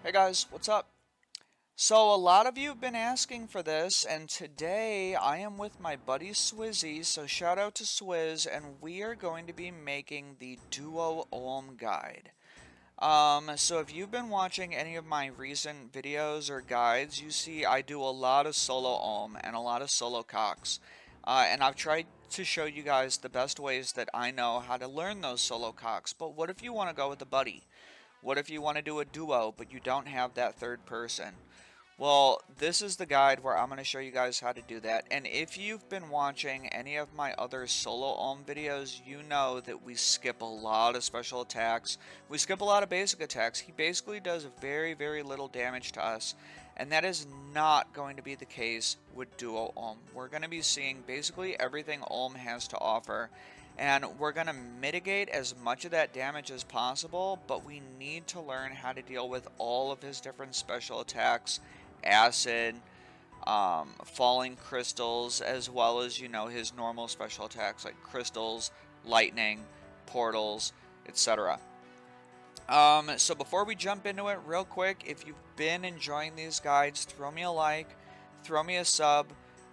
Hey guys, what's up? So a lot of you have been asking for this, and today I am with my buddy Swizzy, so shout out to Swizz, and we are going to be making the Duo Olm guide. So if you've been watching any of my recent videos or guides, you see I do a lot of solo Olm and a lot of solo cocks. And I've tried to show you guys the best ways that I know how to learn those solo cocks, but what if you want to go with a buddy? What if you want to do a duo, but you don't have that third person? Well, this is the guide where I'm going to show you guys how to do that. And if you've been watching any of my other solo Olm videos, you know that we skip a lot of special attacks. We skip a lot of basic attacks. He basically does very, very little damage to us. And that is not going to be the case with Duo Olm. We're going to be seeing basically everything Olm has to offer. And we're going to mitigate as much of that damage as possible, but we need to learn how to deal with all of his different special attacks, acid, falling crystals, as well as, his normal special attacks like crystals, lightning, portals, etc. So before we jump into it, real quick, if you've been enjoying these guides, throw me a like, throw me a sub.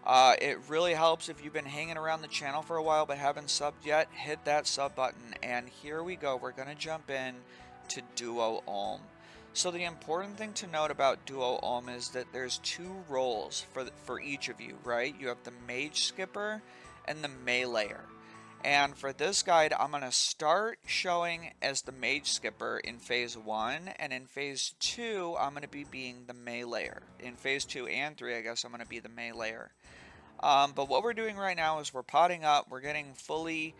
It really helps if you've been hanging around the channel for a while but haven't subbed yet, hit that sub button. And here we go, we're going to jump in to Duo Olm. So the important thing to note about Duo Olm is that there's two roles for each of you, right? You have the Mage Skipper and the Meleeer. And for this guide, I'm going to start showing as the Mage Skipper in Phase 1, and in Phase 2, I'm going to be being the Meleeer. In Phase 2 and 3, I guess I'm going to be the Meleeer. But what we're doing right now is we're potting up, we're getting fully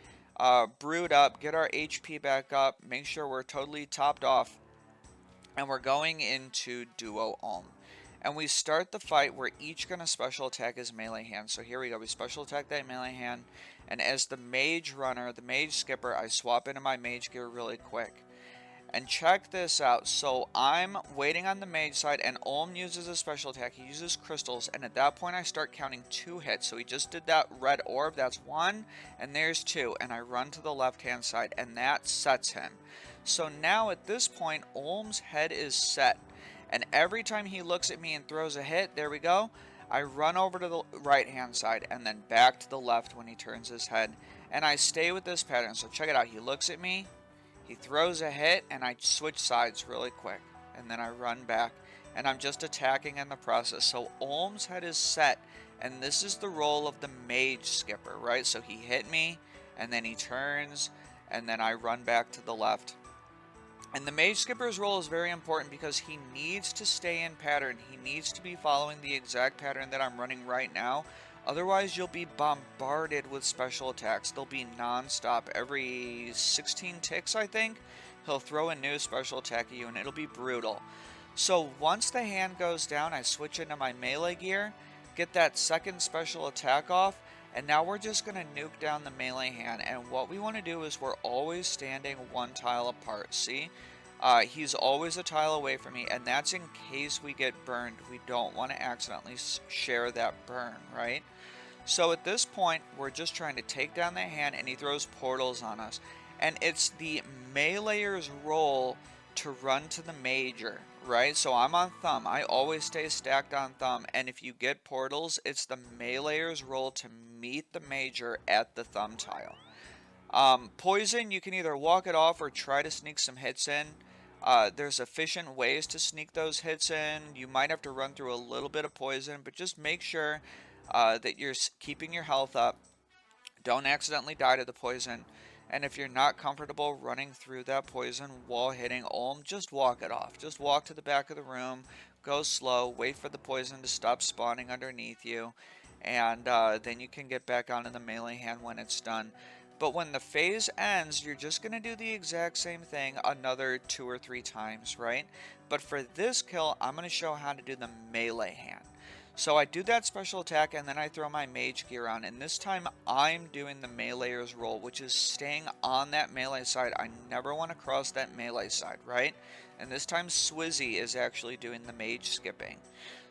brewed up, get our HP back up, make sure we're totally topped off, and we're going into Duo Olm. And we start the fight, we're each going to special attack his melee hand. So here we go, we special attack that melee hand, and as the mage runner, the mage skipper, I swap into my mage gear really quick. And check this out, so I'm waiting on the mage side, and Olm uses a special attack, he uses crystals, and at that point I start counting 2 hits. So he just did that red orb, that's 1, and there's 2, and I run to the left hand side, and that sets him. So now at this point, Olm's head is set. And every time he looks at me and throws a hit, there we go, I run over to the right hand side and then back to the left when he turns his head. And I stay with this pattern. So check it out. He looks at me, he throws a hit, and I switch sides really quick. And then I run back. And I'm just attacking in the process. So Olm's head is set. And this is the role of the Mage Skipper, right? So he hit me, and then he turns, and then I run back to the left. And the Mage Skipper's role is very important because he needs to stay in pattern. He needs to be following the exact pattern that I'm running right now. Otherwise, you'll be bombarded with special attacks. They'll be non-stop. Every 16 ticks, I think, he'll throw a new special attack at you, and it'll be brutal. So once the hand goes down, I switch into my melee gear, get that second special attack off, and now we're just going to nuke down the melee hand. And what we want to do is we're always standing one tile apart. See? He's always a tile away from me, and that's in case we get burned. We don't want to accidentally share that burn, right? So at this point, we're just trying to take down the hand, and he throws portals on us. And it's the meleeer's role to run to the major, right? So I'm on thumb. I always stay stacked on thumb. And if you get portals, it's the meleeer's role to meet the major at the thumb tile. Poison, you can either walk it off or try to sneak some hits in. There's efficient ways to sneak those hits in. You might have to run through a little bit of poison, but just make sure that you're keeping your health up. Don't accidentally die to the poison. And if you're not comfortable running through that poison while hitting Olm, just walk it off. Just walk to the back of the room, go slow, wait for the poison to stop spawning underneath you, and then you can get back onto the melee hand when it's done. But when the phase ends, you're just going to do the exact same thing another 2 or 3 times, right? But for this kill, I'm going to show how to do the melee hand. So I do that special attack, and then I throw my mage gear on, and this time I'm doing the meleeer's role, which is staying on that melee side. I never want to cross that melee side, right? And this time Swizzy is actually doing the mage skipping.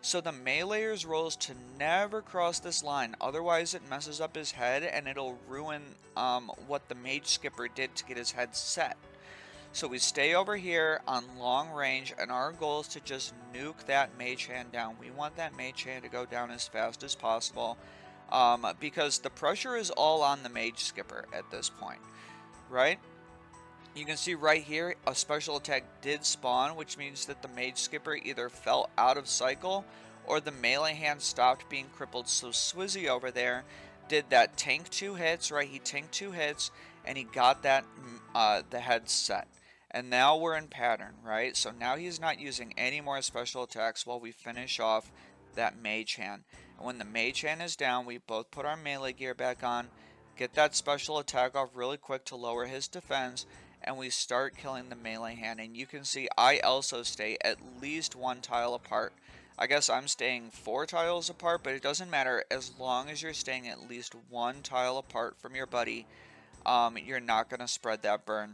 So the meleeer's role is to never cross this line, otherwise it messes up his head and it'll ruin what the mage skipper did to get his head set. So we stay over here on long range, and our goal is to just nuke that Mage Hand down. We want that Mage Hand to go down as fast as possible, because the pressure is all on the Mage Skipper at this point, right? You can see right here, a special attack did spawn, which means that the Mage Skipper either fell out of cycle or the melee hand stopped being crippled. So Swizzy over there did that tank 2 hits, right? He tanked 2 hits and he got that the head set. And now we're in pattern, right? So now he's not using any more special attacks while we finish off that Mage Hand. And when the Mage Hand is down, we both put our melee gear back on, get that special attack off really quick to lower his defense, and we start killing the melee hand. And you can see I also stay at least 1 tile apart. I guess I'm staying 4 tiles apart, but it doesn't matter. As long as you're staying at least 1 tile apart from your buddy, you're not going to spread that burn.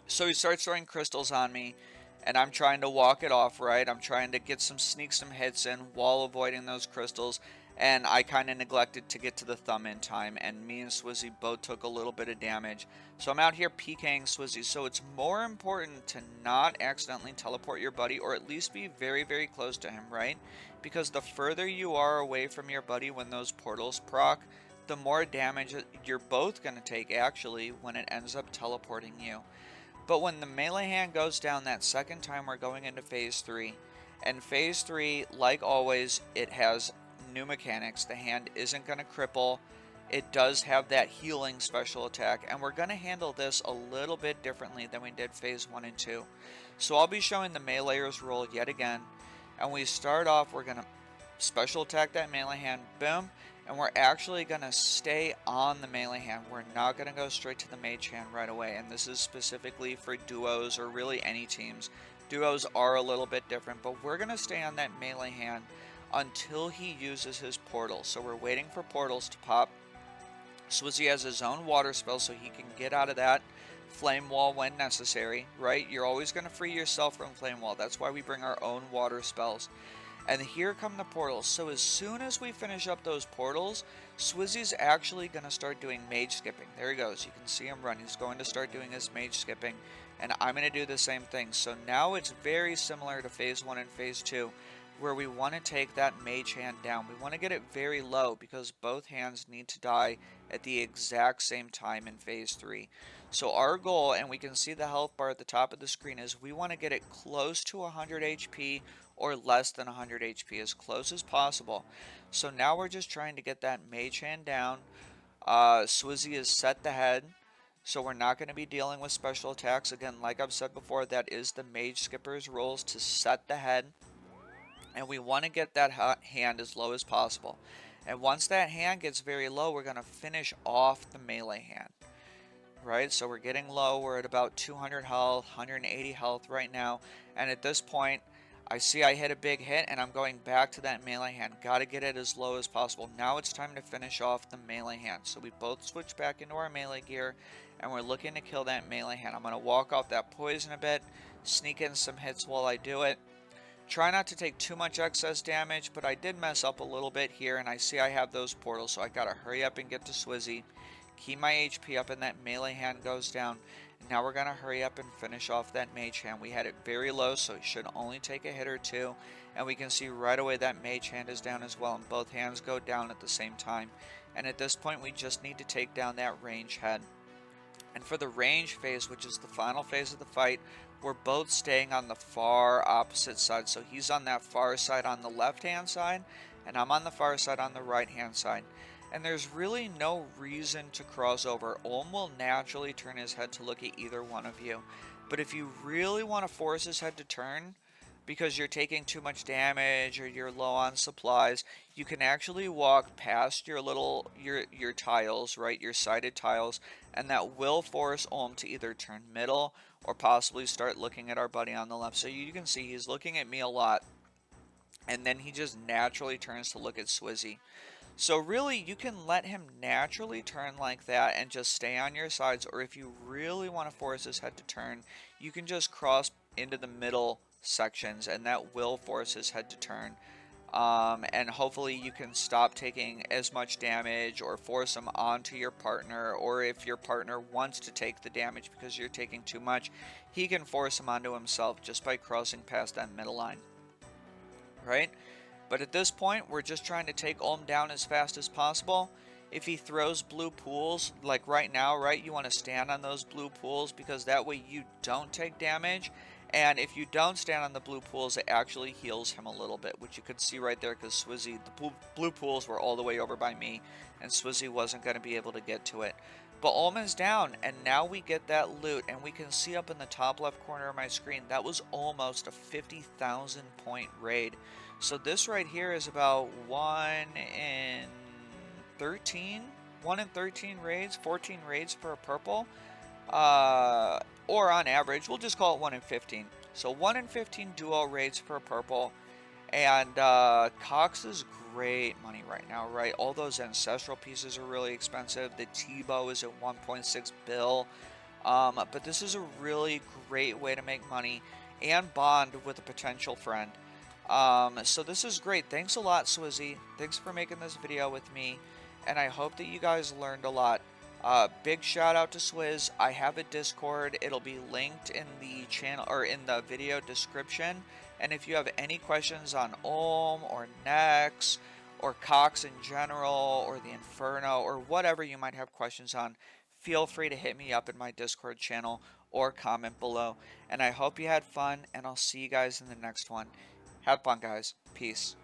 So he starts throwing crystals on me, and I'm trying to walk it off, right? I'm trying to sneak some hits in while avoiding those crystals, and I kind of neglected to get to the thumb in time, and me and Swizzy both took a little bit of damage. So I'm out here PKing Swizzy, so it's more important to not accidentally teleport your buddy, or at least be very, very close to him, right? Because the further you are away from your buddy when those portals proc, the more damage you're both going to take, actually, when it ends up teleporting you. But when the melee hand goes down that second time, we're going into phase 3. And phase 3, like always, it has new mechanics. The hand isn't going to cripple. It does have that healing special attack. And we're going to handle this a little bit differently than we did phase 1 and 2. So I'll be showing the melee's roll yet again. And we start off, we're going to special attack that melee hand. Boom. And we're actually going to stay on the melee hand. We're not going to go straight to the mage hand right away. And this is specifically for duos or really any teams. Duos are a little bit different, but we're going to stay on that melee hand until he uses his portal. So we're waiting for portals to pop. Swizzy has his own water spell so he can get out of that flame wall when necessary, right? You're always going to free yourself from flame wall. That's why we bring our own water spells. And here come the portals. So as soon as we finish up those portals, Swizzy's actually going to start doing mage skipping. There he goes. You can see him run. He's going to start doing his mage skipping. And I'm going to do the same thing. So now it's very similar to phase 1 and phase 2, where we want to take that mage hand down. We want to get it very low because both hands need to die at the exact same time in phase 3. So our goal, and we can see the health bar at the top of the screen, is we want to get it close to 100 HP or less than 100 HP, as close as possible. So now we're just trying to get that mage hand down. Swizzy has set the head, so we're not going to be dealing with special attacks. Again, like I've said before, that is the Mage Skipper's roles, to set the head. And we want to get that hand as low as possible. And once that hand gets very low, we're going to finish off the melee hand. Right, so we're getting low. We're at about 200 health, 180 health right now. And at this point, I see I hit a big hit, and I'm going back to that melee hand. Got to get it as low as possible. Now it's time to finish off the melee hand. So we both switch back into our melee gear, and we're looking to kill that melee hand. I'm going to walk off that poison a bit, sneak in some hits while I do it. Try not to take too much excess damage, but I did mess up a little bit here, and I see I have those portals, so I got to hurry up and get to Swizzy. Keep my HP up, and that melee hand goes down. Now we're going to hurry up and finish off that mage hand. We had it very low, so it should only take a hit or two. And we can see right away that mage hand is down as well, and both hands go down at the same time. And at this point, we just need to take down that range head. And for the range phase, which is the final phase of the fight, we're both staying on the far opposite side. So he's on that far side on the left-hand side, and I'm on the far side on the right-hand side. And there's really no reason to cross over. Olm will naturally turn his head to look at either one of you. But if you really want to force his head to turn, because you're taking too much damage or you're low on supplies, you can actually walk past your your tiles, right, your sided tiles, and that will force Olm to either turn middle or possibly start looking at our buddy on the left. So you can see he's looking at me a lot, and then he just naturally turns to look at Swizzy. So really, you can let him naturally turn like that and just stay on your sides, or if you really want to force his head to turn, you can just cross into the middle sections, and that will force his head to turn. And hopefully you can stop taking as much damage or force them onto your partner, or if your partner wants to take the damage because you're taking too much, he can force them onto himself just by crossing past that middle line, right? But at this point, we're just trying to take Olm down as fast as possible. If he throws blue pools, like right now, right, you want to stand on those blue pools because that way you don't take damage. And if you don't stand on the blue pools, it actually heals him a little bit, which you could see right there because Swizzy, the blue pools were all the way over by me, and Swizzy wasn't going to be able to get to it. But Olm is down, and now we get that loot, and we can see up in the top left corner of my screen, that was almost a 50,000 point raid. So this right here is about 13, 1 in 13 raids, 14 raids per purple, or on average, we'll just call it 1 in 15. So 1 in 15 duo raids per purple, and Cox is great money right now, right? All those ancestral pieces are really expensive. The T-bow is at 1.6 bill, but this is a really great way to make money and bond with a potential friend. So this is great. Thanks a lot, Swizzy. Thanks for making this video with me, and I hope that you guys learned a lot. Big shout out to Swizz. I have a Discord. It'll be linked in the channel or in the video description. And if you have any questions on Olm or Nex or Cox in general or the Inferno or whatever you might have questions on, feel free to hit me up in my Discord channel or comment below. And I hope you had fun, and I'll see you guys in the next one. Have fun, guys. Peace.